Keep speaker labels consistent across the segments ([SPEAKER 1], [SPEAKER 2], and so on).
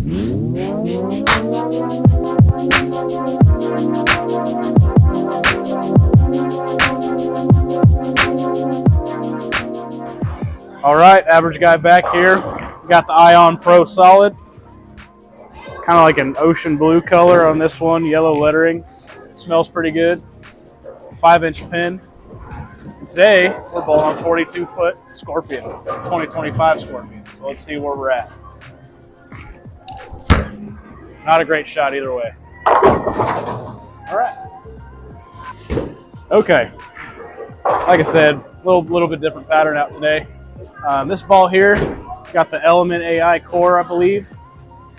[SPEAKER 1] All right, average guy back here. Got the Ion Pro Solid. Kind of like an ocean blue color on this one, yellow lettering. Smells pretty good. 5-inch pin. And today, we're bowling on 42-foot Scorpion, 2025 Scorpion. So let's see where we're at. Not a great shot either way. All right. Okay. Like I said, a little bit different pattern out today. This ball here got the Element AI core, I believe,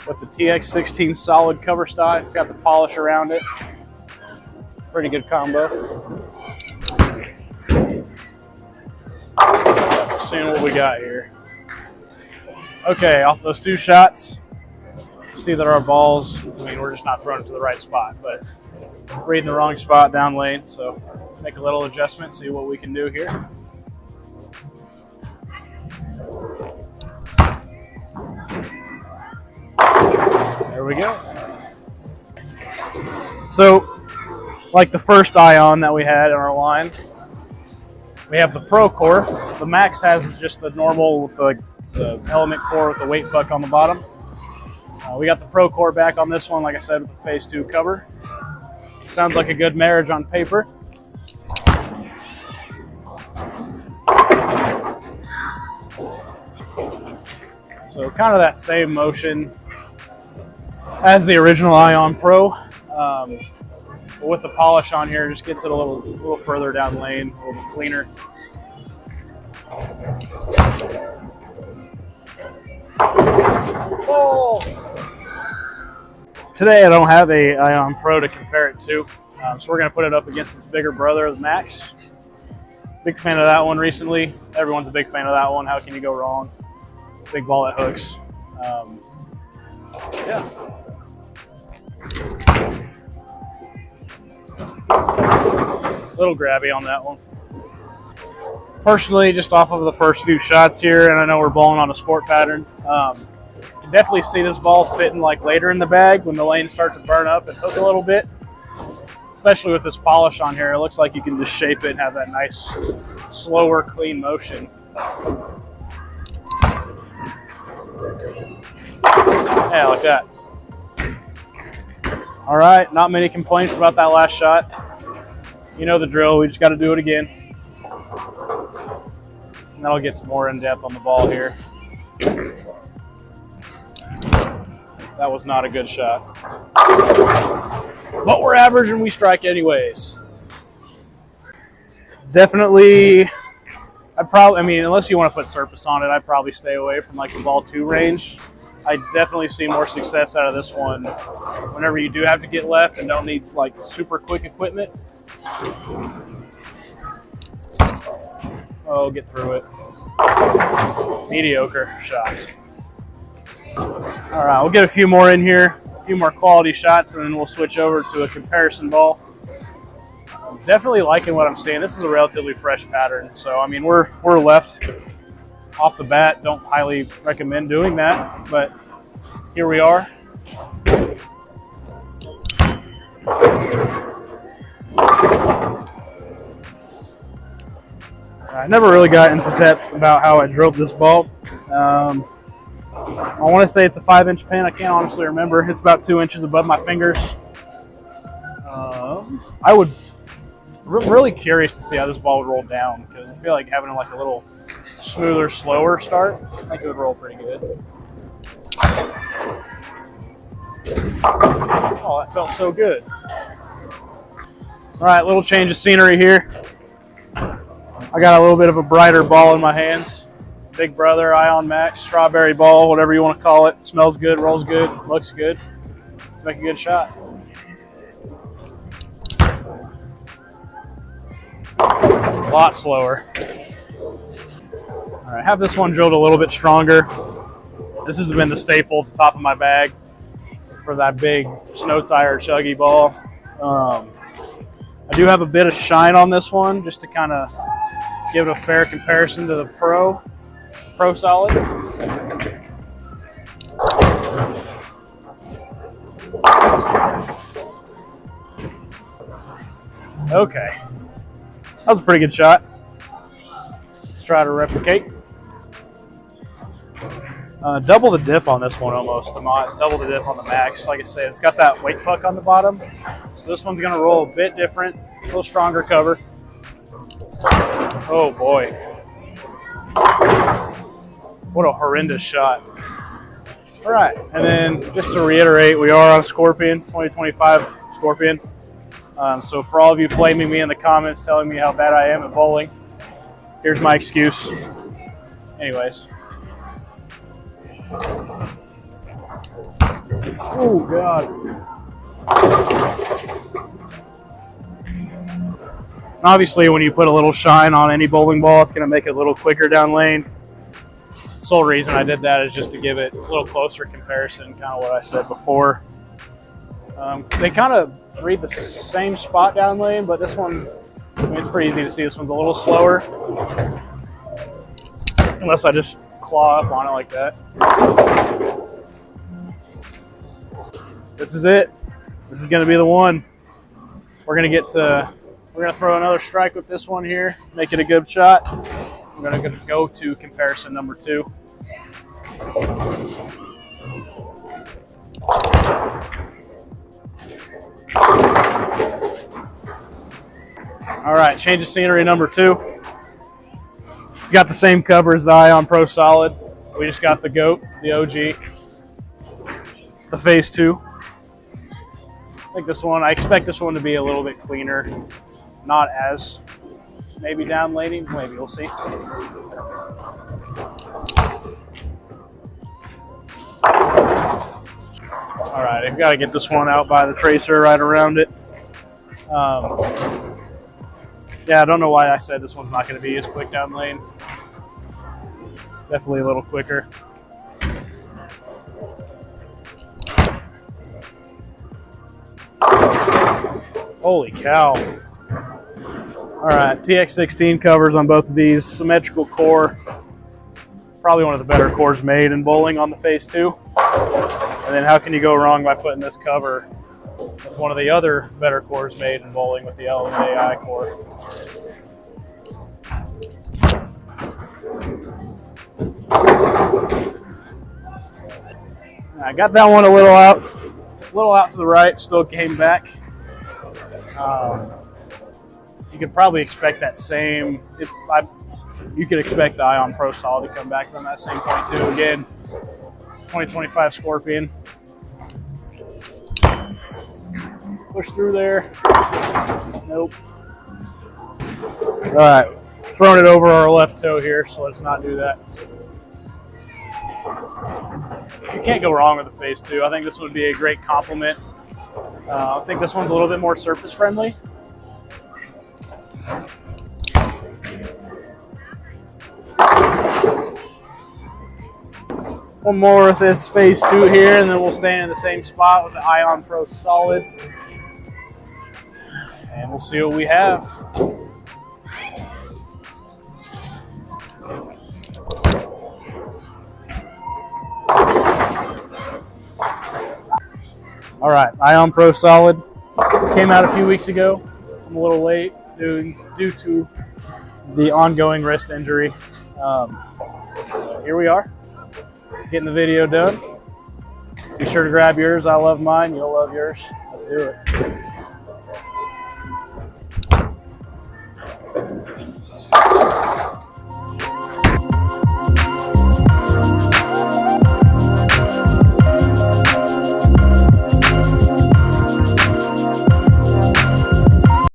[SPEAKER 1] with the TX16 solid cover stock. It's got the polish around it. Pretty good combo. Seeing what we got here. Okay, off those 2 shots, see that our balls, we're just not throwing it to the right spot, but reading the wrong spot down lane. So make a little adjustment, see what we can do here. There we go. So, like the first Ion that we had in our line, we have the Pro core. The Max has just the normal with the Element core with the weight buck on the bottom. We got the Pro core back on this one, like I said, with the Phase 2 cover. Sounds like a good marriage on paper. So kind of that same motion as the original Ion Pro, but with the polish on here, just gets it a little further down lane, a little cleaner. Oh. Today I don't have a Ion Pro to compare it to, so we're going to put it up against its bigger brother, the Max. Big fan of that one recently. Everyone's a big fan of that one. How can you go wrong? Big ball that hooks. Yeah. Little grabby on that one. Personally, just off of the first few shots here, and I know we're bowling on a sport pattern, you can definitely see this ball fitting like later in the bag when the lanes start to burn up and hook a little bit. Especially with this polish on here, it looks like you can just shape it and have that nice, slower, clean motion. Yeah, like that. All right, not many complaints about that last shot. You know the drill, we just got to do it again. And that'll get some more in depth on the ball here. That was not a good shot. But we're average and we strike anyways. Definitely, unless you want to put surface on it, I'd probably stay away from like the ball 2 range. I definitely see more success out of this one whenever you do have to get left and don't need like super quick equipment. Oh, get through it. Mediocre shot. All right, we'll get a few more in here, a few more quality shots, and then we'll switch over to a comparison ball. I'm definitely liking what I'm seeing. This is a relatively fresh pattern, so I mean we're left off the bat. Don't highly recommend doing that, but here we are. I never really got into depth about how I drilled this ball. I want to say it's a 5-inch pin. I can't honestly remember. It's about 2 inches above my fingers. I would really curious to see how this ball would roll down, because I feel like having like a little smoother, slower start, I think it would roll pretty good. Oh, that felt so good. All right, little change of scenery here. I got a little bit of a brighter ball in my hands. Big Brother Ion Max strawberry ball, whatever you want to call it. Smells good, rolls good, looks good. Let's make a good shot. A lot slower. All right, have this one drilled a little bit stronger. This has been the staple at the top of my bag for that big snow tire chuggy ball. I do have a bit of shine on this one just to kind of give it a fair comparison to the Pro Solid. Okay. That was a pretty good shot. Let's try to replicate. Double the diff on this one almost. Double the diff on the max. Like I said, it's got that weight puck on the bottom. So this one's going to roll a bit different. A little stronger cover. Oh boy. What a horrendous shot. All right, and then just to reiterate, we are on Scorpion, 2025 Scorpion. So for all of you blaming me in the comments, telling me how bad I am at bowling, here's my excuse. Anyways. Oh, God. Obviously, when you put a little shine on any bowling ball, it's going to make it a little quicker down lane. The sole reason I did that is just to give it a little closer comparison, kind of what I said before. They kind of read the same spot down lane, but this one, I mean, it's pretty easy to see this one's a little slower. Unless I just claw up on it like that. This is it. This is going to be the one. We're going to throw another strike with this one here, make it a good shot. We're going to go to comparison number 2. All right, change of scenery number 2. It's got the same cover as the Ion Pro Solid. We just got the GOAT, the OG, the Phase 2. I expect this one to be a little bit cleaner, not as maybe down laning, maybe we'll see. All right, I've got to get this one out by the tracer right around it. Yeah, I don't know why I said this one's not going to be as quick down lane. Definitely a little quicker. Holy cow. All right, TX16 covers on both of these. Symmetrical core. Probably one of the better cores made in bowling on the Phase 2. And then how can you go wrong by putting this cover with one of the other better cores made in bowling with the LMAI core? I got that one a little out to the right, still came back. You could probably expect that same. You could expect the Ion Pro Solid to come back from that same point too. Again, 2025 Scorpion. Push through there. Nope. All right, throwing it over our left toe here, so let's not do that. You can't go wrong with the Phase 2. I think this would be a great compliment. I think this one's a little bit more surface friendly. One more with this Phase 2 here, and then we'll stay in the same spot with the Ion Pro Solid. And we'll see what we have. All right, Ion Pro Solid came out a few weeks ago. I'm a little late due to the ongoing wrist injury. Here we are, getting the video done. Be sure to grab yours. I love mine. You'll love yours. Let's do it.